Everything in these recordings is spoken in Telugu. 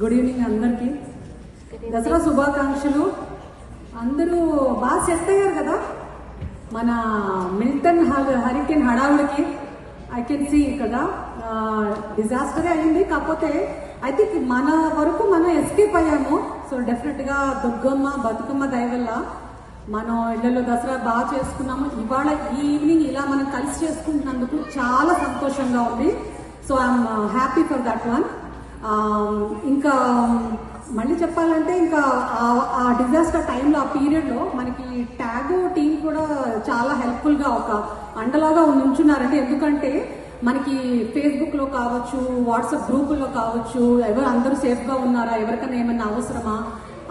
గుడ్ ఈవినింగ్ అందరికి. దసరా శుభాకాంక్షలు. అందరూ బాగా సెట్ అయ్యారు కదా మన మిల్టన్ హరికేన్ హడావుడికి. ఐ కెన్ సీ కదా డిజాస్టరే అయింది, కాకపోతే ఐ థింక్ మన వరకు మనం ఎస్కేప్ అయ్యాము. సో డెఫినెట్గా దుర్గమ్మ బతుకమ్మ దయ వల్ల మనం ఇళ్లలో దసరా బాగా చేసుకున్నాము. ఇవాళ ఈ ఈవినింగ్ ఇలా మనం కలిసి చేసుకుంటున్నందుకు చాలా సంతోషంగా ఉంది. So I'm happy for that one. ఇంకా మళ్ళీ చెప్పాలంటే ఇంకా ఆ డిజాస్టర్ టైంలో ఆ పీరియడ్లో మనకి ట్యాగో టీం కూడా చాలా హెల్ప్ఫుల్గా ఒక అండలాగా నుంచున్నారంటే, ఎందుకంటే మనకి ఫేస్బుక్లో కావచ్చు, వాట్సాప్ గ్రూపుల్లో కావచ్చు, అందరూ సేఫ్గా ఉన్నారా, ఎవరికైనా ఏమైనా అవసరమా,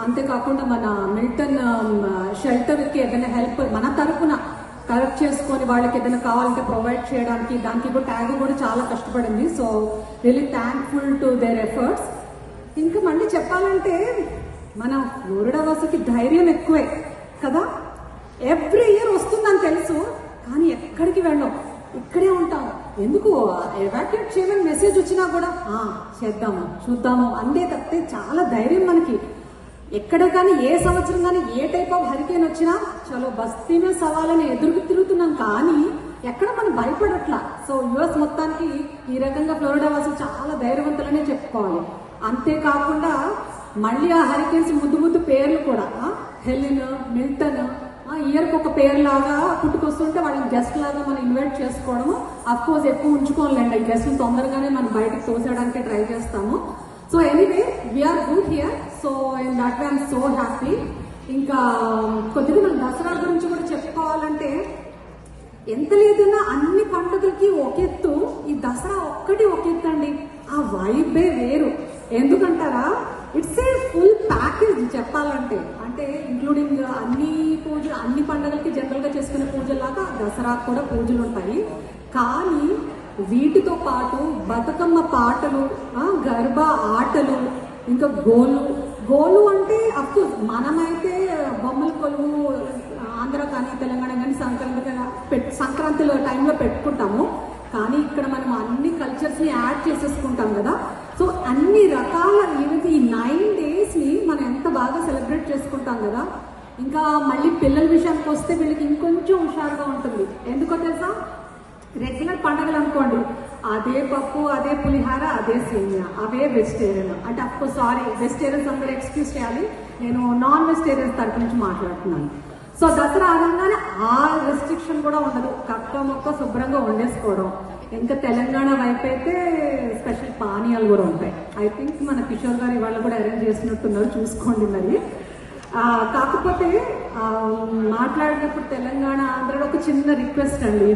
అంతేకాకుండా మన మిల్టన్ షెల్టర్కి ఏదైనా హెల్ప్ మన తరఫున కరెక్ట్ చేసుకొని వాళ్ళకి ఏదైనా కావాలంటే ప్రొవైడ్ చేయడానికి, దానికి కూడా ట్యాగ్ కూడా చాలా కష్టపడింది. So really thankful to their efforts. ఇంకా మళ్ళీ చెప్పాలంటే మన ఫ్లోరిడా వాసుకి ధైర్యం ఎక్కువే కదా. ఎవ్రీ ఇయర్ వస్తుందని తెలుసు, కానీ ఎక్కడికి వెళ్ళాం, ఇక్కడే ఉంటాం. ఎందుకు ఎవాక్యుయేట్ చేయమని మెసేజ్ వచ్చినా కూడా చేద్దాము చూద్దాము అందే తప్పితే చాలా ధైర్యం మనకి. ఎక్కడ కానీ ఏ సంవత్సరం కానీ ఏ టైప్ ఆఫ్ హరికేన్ వచ్చినా చలో బస్తీమే సవాలని ఎదురుకు తిరుగుతున్నాం, కానీ ఎక్కడ మనం భయపడట్లా. సో యుఎస్ మొత్తానికి ఈ రకంగా ఫ్లోరిడా వాసులు చాలా ధైర్యవంతులనే చెప్పుకోవాలి. అంతేకాకుండా మళ్ళీ ఆ హరికేన్స్ ముద్దు ముద్దు పేర్లు కూడా హెలిన్, మిల్టన్, ఇయర్కి ఒక పేరు లాగా పుట్టుకొస్తుంటే వాళ్ళని గెస్ట్ లాగా మనం ఇన్వైట్ చేసుకోవడము. అఫ్ కోర్స్ ఎక్కువ ఉంచుకోవాలండి, గెస్ట్లు తొందరగానే మనం బయటకు తోసేయడానికి ట్రై చేస్తాము. So anyway we are good here. So in that way I'm so happy. ఇంకా కొద్దిగా మనం దసరా గురించి కూడా చెప్పుకోవాలంటే ఎంత లేదన్నా అన్ని పండుగలకి ఒకెత్తు, ఈ దసరా ఒక్కటి ఒకెత్తు అండి. ఆ వైబే వేరు. ఎందుకంటారా, ఇట్స్ ఏ ఫుల్ ప్యాకేజ్ చెప్పాలంటే. అంటే ఇంక్లూడింగ్ అన్ని పూజలు, అన్ని పండుగలకి జనరల్గా చేసుకునే పూజల్లాగా దసరాకు కూడా పూజలు ఉంటాయి. కానీ వీటితో పాటు బతుకమ్మ పాటలు, గర్బా ఆటలు, ఇంకా గోలు అంటే అఫ్కోర్స్ మనమైతే బొమ్మల కొలువు ఆంధ్ర కానీ తెలంగాణ కానీ సంక్రాంతిలో టైంలో పెట్టుకుంటాము. కానీ ఇక్కడ మనం అన్ని కల్చర్స్ని యాడ్ చేసేసుకుంటాం కదా. సో అన్ని రకాల ఈవెంట్స్ ఈ 9 డేస్ని మనం ఎంత బాగా సెలబ్రేట్ చేసుకుంటాం కదా. ఇంకా మళ్ళీ పిల్లల విషయానికి వస్తే వీళ్ళకి ఇంకొంచెం హుషారుగా ఉంటుంది. ఎందుకో తెలుసా, రెగ్యులర్ పండుగలు అనుకోండి, అదే పప్పు, అదే పులిహార, అదే సేమియా, అవే వెజిటేరియన్. అంటే అఫ్కోర్స్ సారీ వెజిటేరియన్స్ అందరూ ఎక్స్క్యూజ్ చేయాలి, నేను నాన్ వెజిటేరియన్స్ తరపు నుంచి మాట్లాడుతున్నాను. సో దసరా అనగానే ఆ రెస్ట్రిక్షన్ కూడా ఉండదు, కక్క మొక్క శుభ్రంగా వండేసుకోవడం. ఇంకా తెలంగాణ వైపు అయితే స్పెషల్ పానీయాలు కూడా ఉంటాయి. ఐ థింక్ మన కిషోర్ గారు ఇవాళ కూడా అరేంజ్ చేసినట్టున్నారు, చూసుకోండి మరి. కాకపోతే మాట్లాడినప్పుడు తెలంగాణ ఆంధ్రలో ఒక చిన్న రిక్వెస్ట్ అండి.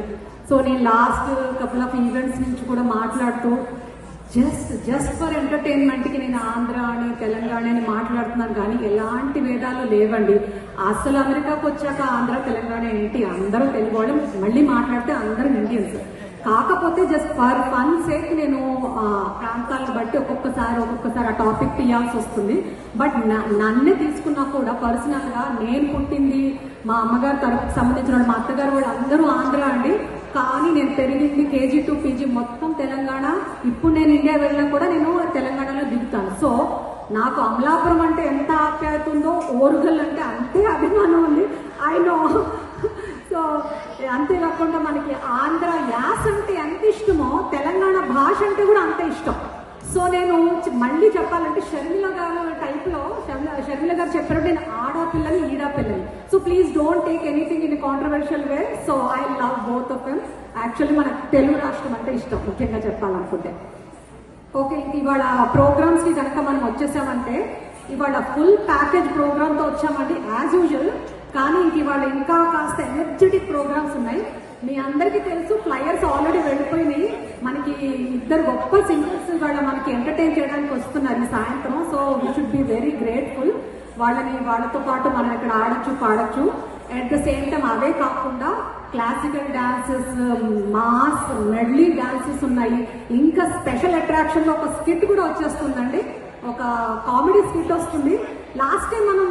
సో నేను లాస్ట్ కపుల్ ఆఫ్ ఈవెంట్స్ నుంచి కూడా మాట్లాడుతూ జస్ట్ ఫర్ ఎంటర్టైన్మెంట్కి నేను ఆంధ్ర అని తెలంగాణ అని మాట్లాడుతున్నాను, కానీ ఎలాంటి భేదాలు లేవండి. అసలు అమెరికాకు వచ్చాక ఆంధ్ర తెలంగాణ ఏంటి, అందరూ తెలుగు వాళ్ళు, మళ్ళీ మాట్లాడితే అందరూ ఇండియన్స్. కాకపోతే జస్ట్ ఫర్ ఫన్ సేక్ నేను ప్రాంతాలను బట్టి ఒక్కొక్కసారి ఆ టాపిక్ తీయాల్సి వస్తుంది. బట్ నన్నే తీసుకున్నా కూడా పర్సనల్గా నేను పుట్టింది మా అమ్మగారు తరపుకి సంబంధించిన మా అత్తగారు వాళ్ళు అందరూ ఆంధ్ర అండి. కానీ నేను పెరిగింది KG to PG మొత్తం తెలంగాణ. ఇప్పుడు నేను ఇండియా వెళ్ళినా కూడా నేను తెలంగాణలో దిగుతాను. సో నాకు అమలాపురం అంటే ఎంత ఆప్యాయత ఉందో, ఓరుగల్ అంటే అంతే అభిమానం ఉంది. I know. సో అంతేకాకుండా మనకి ఆంధ్ర యాస అంటే ఎంత ఇష్టమో తెలంగాణ భాష అంటే కూడా అంతే ఇష్టం. సో నేను మళ్ళీ చెప్పాలంటే షర్మిల గారు టైప్లో షర్మిల గారు చెప్పారు, నేను ఆడపిల్లని ఈడపిల్లని. So please don't take anything in controversial way. So I love both of them. Actually మనకు తెలుగు రాష్ట్రం అంటే ఇష్టం ముఖ్యంగా చెప్పాలనుకుంటే. ఓకే, ఇవాళ ప్రోగ్రామ్స్కి కనుక మనం వచ్చేసామంటే ఇవాళ ఫుల్ ప్యాకేజ్ ప్రోగ్రామ్తో వచ్చామండి యాజ్ యూజువల్. కానీ ఇవాళ ఇంకా కాస్త ఎనర్జెటిక్ ప్రోగ్రామ్స్ ఉన్నాయి. మీ అందరికీ తెలుసు ఫ్లయర్స్ ఆల్రెడీ వెళ్ళిపోయినాయి. మనకి 2 గొప్ప సింగర్స్ ఇవాళ మనకి ఎంటర్టైన్ చేయడానికి వస్తున్నారు ఈ సాయంత్రం. So we should be very grateful. వాళ్ళతో పాటు మనం ఇక్కడ ఆడచ్చు పాడచ్చు. అట్ ద సేమ్ టైం అవే కాకుండా classical dances, mass medley dances ఉన్నాయి. ఇంకా స్పెషల్ అట్రాక్షన్లో ఒక స్కిట్ కూడా వచ్చేస్తుందండి, ఒక కామెడీ స్కిట్ వస్తుంది. లాస్ట్ టైం మనం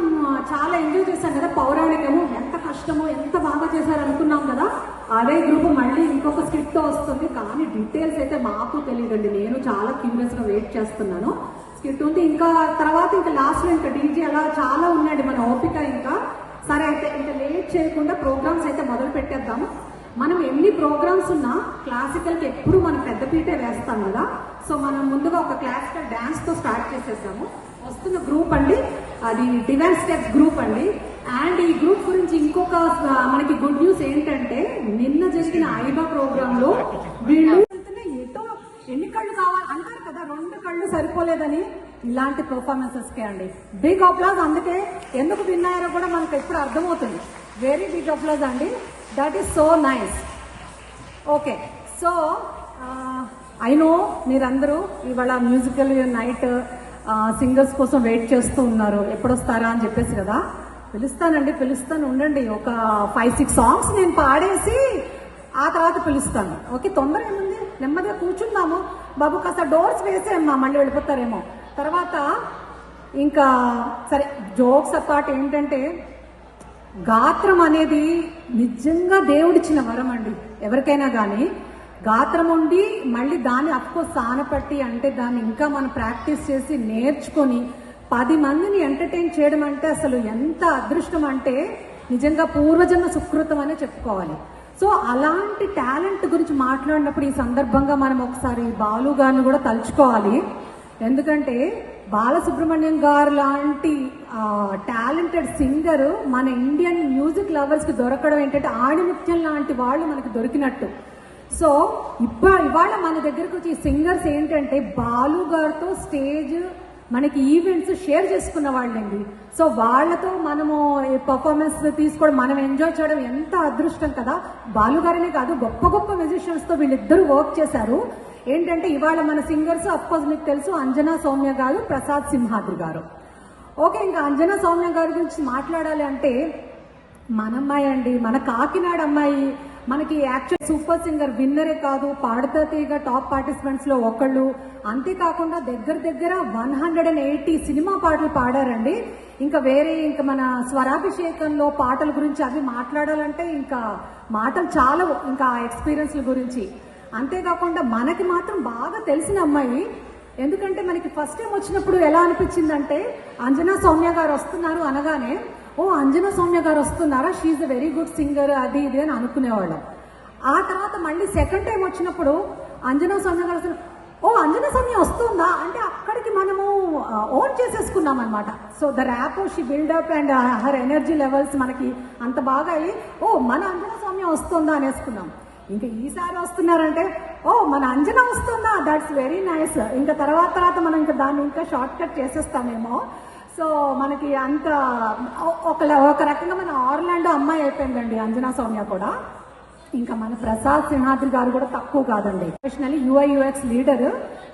చాలా ఎంజాయ్ చేశాం కదా, పౌరాణికము ఎంత కష్టమో ఎంత బాగా చేశారు అనుకున్నాం కదా. అదే గ్రూప్ మళ్ళీ ఇంకొక స్కిట్తో వస్తుంది, కానీ డీటెయిల్స్ అయితే మాకు తెలియదండి. నేను చాలా క్యూరియస్గా వెయిట్ చేస్తున్నాను. స్కిట్ ఉంది. ఇంకా తర్వాత ఇంకా లాస్ట్ లో ఇంకా డీజే అలా చాలా ఉన్నాయండి మన ఓపిక. ఇంకా సరే అయితే ఇంకా లేట్ చేయకుండా ప్రోగ్రామ్స్ అయితే మొదలు పెట్టేద్దాము. మనం ఎన్ని ప్రోగ్రామ్స్ ఉన్నా క్లాసికల్కి ఎప్పుడు మనం పెద్దపీటే వేస్తాం కదా. సో మనం ముందుగా ఒక క్లాసికల్ డ్యాన్స్తో స్టార్ట్ చేసేద్దాము. వస్తున్న గ్రూప్ అండి, అది డివైన్ స్టెప్స్ గ్రూప్ అండి. అండ్ ఈ గ్రూప్ గురించి ఇంకొక మనకి గుడ్ న్యూస్ ఏంటంటే, నిన్న జరిగిన ఐబా ప్రోగ్రామ్ లో వీళ్ళు ఎటో ఎన్ని కళ్ళు కావాలి అంటారు కదా, 2 కళ్ళు సరిపోలేదని. ఇలాంటి పర్ఫార్మెన్సెస్ కే అండి బిగ్ అప్లాజ్. అందుకే ఎందుకు విన్ అయ్యారో కూడా మనకు ఎప్పుడు అర్థమవుతుంది. వెరీ బిగ్ అప్లాజ్ అండి. That is so nice. Okay, so I know మీరందరూ ఇవాళ మ్యూజికల్ నైట్ సింగర్స్ కోసం వెయిట్ చేస్తూ ఉన్నారు, ఎప్పుడొస్తారా అని చెప్పేసి కదా. పిలుస్తాను ఉండండి. ఒక 5-6 సాంగ్స్ నేను పాడేసి ఆ తర్వాత పిలుస్తాను. ఓకే, తొందర ఏముంది, నెమ్మదిగా కూర్చుందాము. బాబు కాస్త డోర్స్ వేసేమ్మా, మళ్ళీ వెళ్ళిపోతారేమో. తర్వాత ఇంకా సరే, జోక్స్ అపార్ట్ ఏంటంటే, గాత్రం అనేది నిజంగా దేవుడిచ్చిన వరం అండి ఎవరికైనా కానీ. గాత్రం ఉండి మళ్ళీ దాన్ని అఫ్కోర్స్ సానపట్టి అంటే దాన్ని ఇంకా మనం ప్రాక్టీస్ చేసి నేర్చుకొని 10 మందిని ఎంటర్టైన్ చేయడం అంటే అసలు ఎంత అదృష్టం అంటే నిజంగా పూర్వజన్మ సుకృతం అనే చెప్పుకోవాలి. సో అలాంటి టాలెంట్ గురించి మాట్లాడినప్పుడు ఈ సందర్భంగా మనం ఒకసారి బాలు గారిని కూడా తలుచుకోవాలి. ఎందుకంటే బాలసుబ్రహ్మణ్యం గారు లాంటి టాలెంటెడ్ సింగర్ మన ఇండియన్ మ్యూజిక్ లవర్స్కి దొరకడం ఏంటంటే ఆణిముత్యం లాంటి వాళ్ళు మనకి దొరికినట్టు. సో ఇవాళ మన దగ్గరకు వచ్చి సింగర్స్ ఏంటంటే బాలు గారితో స్టేజ్ మనకి ఈవెంట్స్ షేర్ చేసుకున్న వాళ్ళండి. సో వాళ్ళతో మనము పర్ఫార్మెన్స్ తీసుకోవడం, మనం ఎంజాయ్ చేయడం ఎంత అదృష్టం కదా. బాలు గారినే కాదు, గొప్ప గొప్ప మ్యూజిషియన్స్తో వీళ్ళిద్దరూ వర్క్ చేశారు. ఏంటంటే ఇవాళ మన సింగర్స్ అఫ్కోర్స్ మీకు తెలుసు, అంజనా సౌమ్య గారు, ప్రసాద్ సింహాద్రి గారు. ఓకే, ఇంకా అంజనా సౌమ్య గారి గురించి మాట్లాడాలి అంటే మన అమ్మాయి అండి, మన కాకినాడ అమ్మాయి. మనకి యాక్చువల్ సూపర్ సింగర్ విన్నరే కాదు, పాడుతా తీగ టాప్ పార్టిసిపెంట్స్ లో ఒకళ్ళు. అంతేకాకుండా దగ్గర 180 సినిమా పాటలు పాడారండి. ఇంకా ఇంకా మన స్వరాభిషేకంలో పాటల గురించి అవి మాట్లాడాలంటే ఇంకా మాటలు చాలా, ఇంకా ఎక్స్పీరియన్స్ల గురించి. అంతేకాకుండా మనకి మాత్రం బాగా తెలిసిన అమ్మాయి. ఎందుకంటే మనకి ఫస్ట్ టైం వచ్చినప్పుడు ఎలా అనిపించిందంటే, అంజనా సౌమ్య గారు వస్తున్నారు అనగానే, ఓ అంజనా సౌమ్య గారు వస్తున్నారా, she's a very good singer, అది ఇది అని అనుకునేవాళ్ళం. ఆ తర్వాత మళ్ళీ సెకండ్ టైం వచ్చినప్పుడు అంజనా సౌమ్య గారు ఓ అంజనా సౌమ్య వస్తుందా అంటే అక్కడికి మనము ఓన్ చేసేసుకున్నాం అనమాట. So the rapport she build up and her energy levels మనకి అంత బాగా అయ్యి, ఓ మన అంజనా సౌమ్య వస్తుందా అనేసుకున్నాం. ఇంకా ఈసారి వస్తున్నారంటే, ఓ మన అంజనా వస్తుందా, దట్స్ వెరీ నైస్. ఇంకా తర్వాత మనం ఇంకా దాన్ని ఇంకా షార్ట్ కట్ చేసేస్తామేమో. సో మనకి అంత ఒక రకంగా మన ఆర్లాండో అమ్మాయి అయిపోయిందండి అంజనా సౌమ్య కూడా. ఇంకా మన ప్రసాద్ సింహాద్రి గారు కూడా తక్కువ కాదండి. ప్రొఫెషనల్లీ UI/UX లీడర్,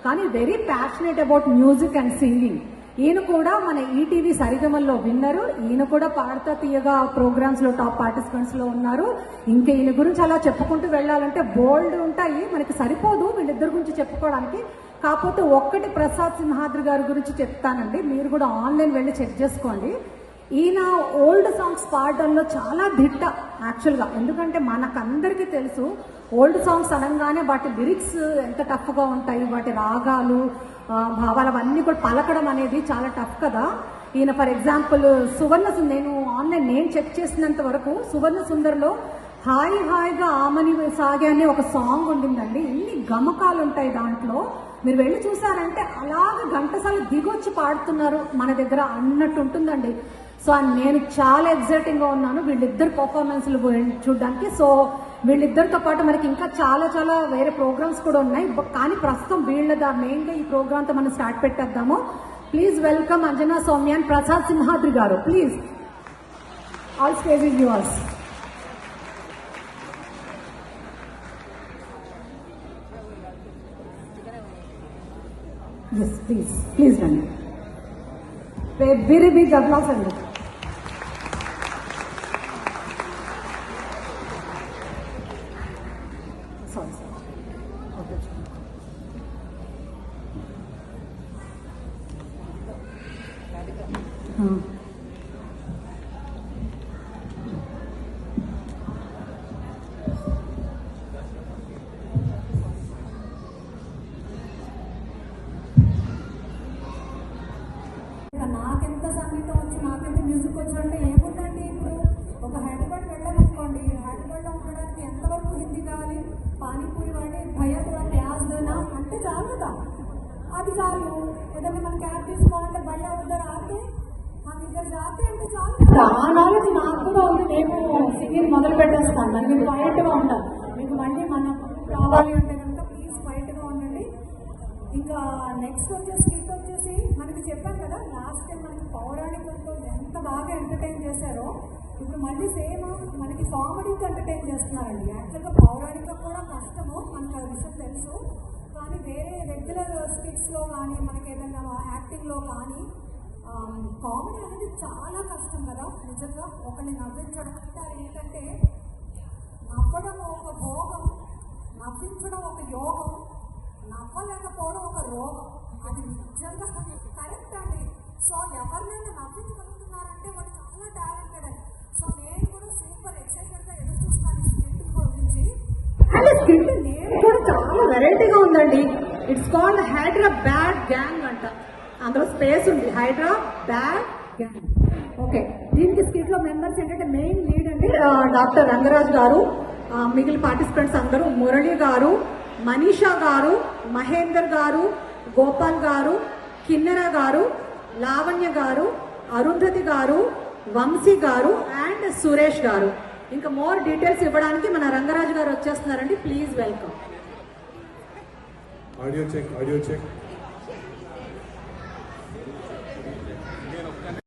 కానీ very passionate about music and singing. ఈయన కూడా మన ఈటీవీ సరిగమల్లో విన్నరు. ఈయన కూడా పాడతా తీయగా ప్రోగ్రామ్స్ లో టాప్ పార్టిసిపెంట్స్ లో ఉన్నారు. ఇంకా ఈయన గురించి అలా చెప్పుకుంటూ వెళ్ళాలంటే బోల్డ్ ఉంటాయి, మనకి సరిపోదు వీళ్ళిద్దరి గురించి చెప్పుకోవడానికి. కాకపోతే ఒక్కటి ప్రసాద్ సింహాద్రి గారి గురించి చెప్తానండి, మీరు కూడా ఆన్లైన్ వెళ్ళి చెక్ చేసుకోండి. ఈయన ఓల్డ్ సాంగ్స్ పాడడంలో చాలా దిట్ట యాక్చువల్గా. ఎందుకంటే మనకందరికీ తెలుసు ఓల్డ్ సాంగ్స్ అనగానే వాటి లిరిక్స్ ఎంత టఫ్గా ఉంటాయి, వాటి రాగాలు భావాలు అవన్నీ కూడా పలకడం అనేది చాలా టఫ్ కదా. ఈయన ఫర్ ఎగ్జాంపుల్ నేను చెక్ చేసినంత వరకు సువర్ణ సుందర్లో హాయిగా ఆమని సాగే అనే ఒక సాంగ్ ఉండిందండి. ఎన్ని గమకాలు ఉంటాయి దాంట్లో, మీరు వెళ్ళి చూసారంటే అలాగే ఘంటసాల దిగొచ్చి పాడుతున్నారు మన దగ్గర అన్నట్టు ఉంటుందండి. సో నేను చాలా ఎగ్జైటింగ్గా ఉన్నాను వీళ్ళిద్దరు పర్ఫార్మెన్స్లు చూడడానికి. సో వీళ్ళిద్దరితో పాటు మనకి ఇంకా చాలా వేరే ప్రోగ్రామ్స్ కూడా ఉన్నాయి, కానీ ప్రస్తుతం మెయిన్గా ఈ ప్రోగ్రామ్తో మనం స్టార్ట్ పెట్టేద్దాము. Please welcome Anjana Soumya and Prasad Simhadri గారు. Please, all stage is yours. Yes, please రండి. వెరీ బిగ్ అప్లాస్ అండి. సారీ నాకెంత సంగీతం వచ్చు, నాకెంత మ్యూజిక్ వచ్చు అంటే ఏముందండి. ఇప్పుడు ఒక హైదరాబాద్ వెళ్ళామనుకోండి, హైదరాబాద్లో ఉండడానికి ఎంతవరకు హిందీ కావాలి, పానీపూరి వాడి భయ్యా కూడా ప్యాజ్ దేనా అంటే చాలు కదా, అది చాలు. ఏదైనా మన క్యాబ్ తీసుకోవాలంటే భయ్యా ఉద్దరు ఆడితే మనం ఇద్దరు జాతి అంటే చాలు. ఆ నాలెడ్జ్ నాకు కూడా ఉంది. నేను సింగింగ్ మొదలు పెట్టేస్తాను. మరి మీరు క్వైట్గా ఉంటారు. మీకు మళ్ళీ మనం రావాలి అంటే కనుక ప్లీజ్ క్వైట్గా ఉండండి. ఇంకా నెక్స్ట్ స్కిట్ వచ్చేసి మనకి చెప్పాను కదా, లాస్ట్ టైం మనకి పౌరాణికంతో ఎంత బాగా ఎంటర్టైన్ చేశారో, ఇప్పుడు మళ్ళీ సేమ్ మనకి కామెడీతో ఎంటర్టైన్ చేస్తున్నారండి. యాక్చువల్గా పౌరాణికం కూడా కష్టము, మనకు ఆ విషయం తెలుసు. కానీ వేరే రెగ్యులర్ స్కిట్స్లో కానీ మనకి ఏదైనా యాక్టింగ్లో కానీ కామెడీ అనేది చాలా కష్టం కదా. నిజంగా ఒకరిని నవ్వించడం అంటే అది ఏంటంటే నవ్వడం ఒక భోగం, నవ్వించడం ఒక యోగం, నవ్వలేకపోవడం ఒక రోగం. అది నిజంగా కరెక్ట్ అండి. సో ఎవరినైనా నవ్వించగలుగుతున్నారంటే వాళ్ళు చాలా టాలెంటెడ్ అని. సో నేను కూడా సూపర్ ఎక్సైటెడ్గా ఎదురు చూస్తాను ఈ స్కిట్ గురించి. అండ్ స్కిట్ నేమ్ కూడా చాలా వెరైటీగా ఉందండి. ఇట్స్ కాల్డ్ హైదరాబాద్ గ్యాంగ్ అంట. అందులో స్పేస్ ఉంది, హైదరాబాద్ గ్యాంగ్. ఓకే, దీనికి స్కిట్ లో మెంబర్స్ ఏంటంటే మెయిన్ లీడ్ అండి డాక్టర్ రంగరాజ్ గారు, మిగిలిన పార్టిసిపెంట్స్ అందరూ మురళి గారు, మనీషా గారు, మహేందర్ గారు, గోపాల్ గారు, కిన్నెర గారు, లావణ్య గారు, అరుంధతి గారు, వంశీ గారు అండ్ సురేష్ గారు. ఇంకా మోర్ డీటెయిల్స్ ఇవ్వడానికి మన రంగరాజు గారు వచ్చేస్తున్నారండి. Please welcome. Audio check.